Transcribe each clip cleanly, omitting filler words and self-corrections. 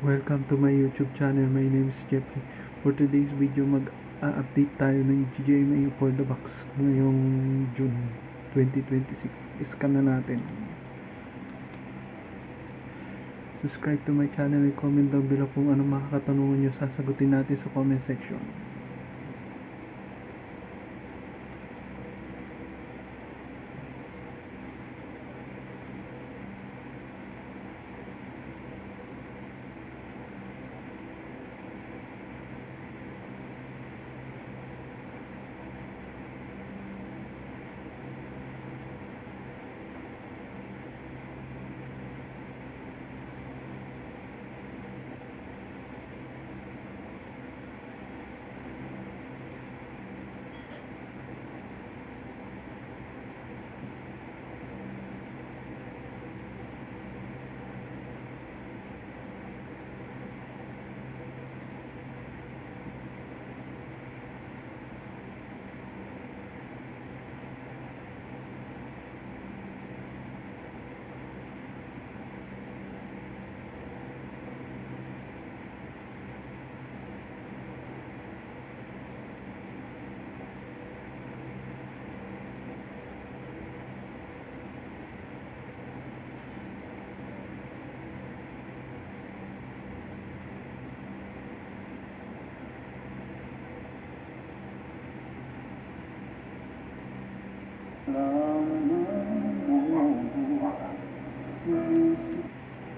Welcome to my YouTube channel. My name is Jeffrey. For today's video, mag-update tayo ng GMA for the box ngayong June 2026. Scan na natin. Subscribe to my channel and comment down below kung ano mga katanungan nyo. Sasagutin natin sa comment section.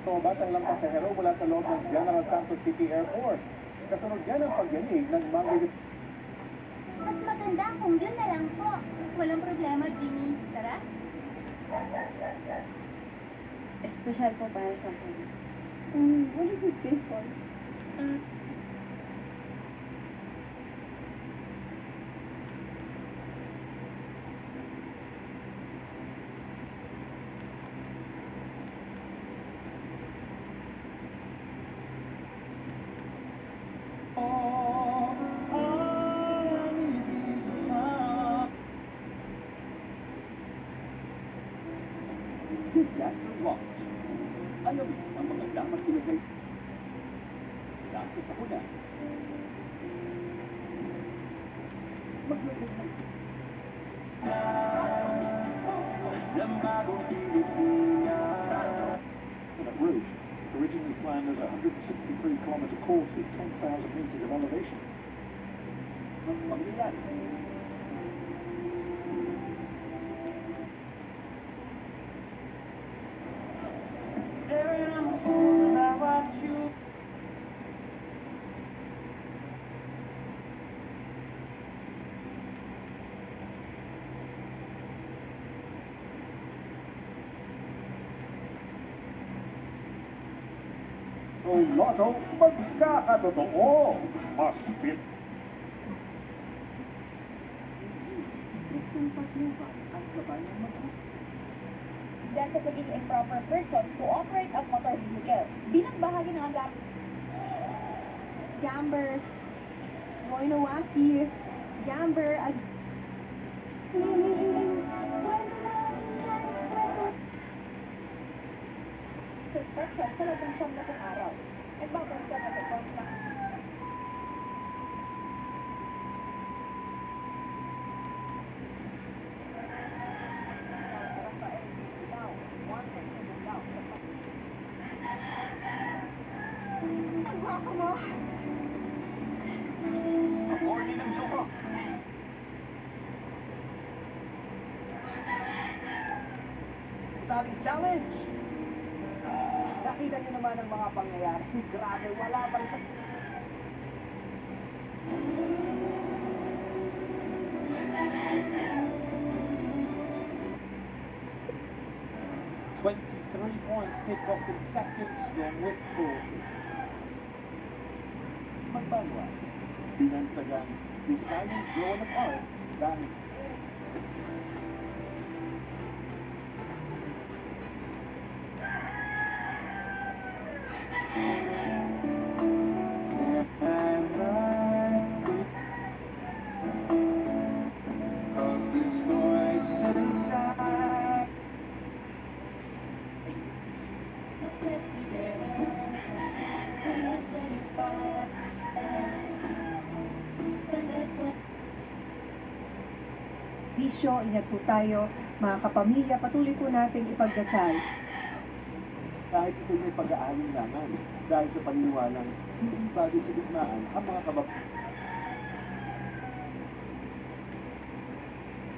Tumabas ang ilang pasahero mula sa loob ng General Santos City Airport. Kasunod dyan ang pagyanig ng Mango. Mas maganda kung yun na lang po. Walang problema, Jimmy. Tara. Espesyal po para sa akin. What is this place for? Disaster watch. Alam mo ang mga dapat ilagay nasa sakuna. Maglagay ng that route, originally planned as a 163-kilometer course with 10,000 meters of elevation. Mangyayari. Lotto, magkakatotoo. Mas fit. Dahil sa pagiging improper person to operate ang motor vehicle bilang bahagi ng agam. Gamber. Moinowaki. Gamber. Suspension sa loob ng 10 araw. At babalik ka na sa point na Rafael Bilbao, wanted sa Bilbao sa ang guwapo mo! Ang corny ng joke. Sa ating challenge. Nakita niyo naman ang mga pangyayari. Grabe, wala pa rin sa... ...23 points, Pidcock in second, strong with 40. Magbanwa, binansagang deciding drawn apart dahil sakripisyo. Ingat po tayo. Mga kapamilya, patuloy po nating ipagdasal. Kahit ito'y may pag-aalinlangan dahil sa paniniwalang hindi bagay sa digmaan ang mga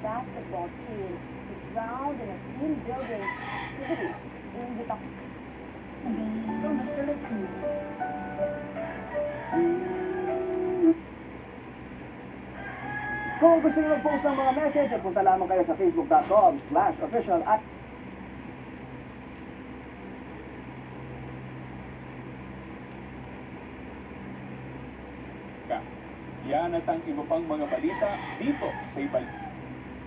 Basketball team who drowned in a team building activity in Bitac- From the Philippines. Kung gusto niyo mag-post ng mga message, punta lamang kayo sa facebook.com/official at Yan at ang iba pang mga balita dito sa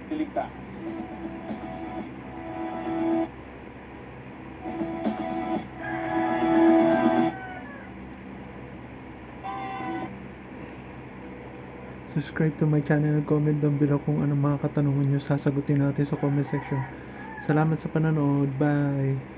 Iligtas. Subscribe to my channel and comment down below kung anong mga katanungan nyo, sasagutin natin sa comment section. Salamat sa panonood. Bye!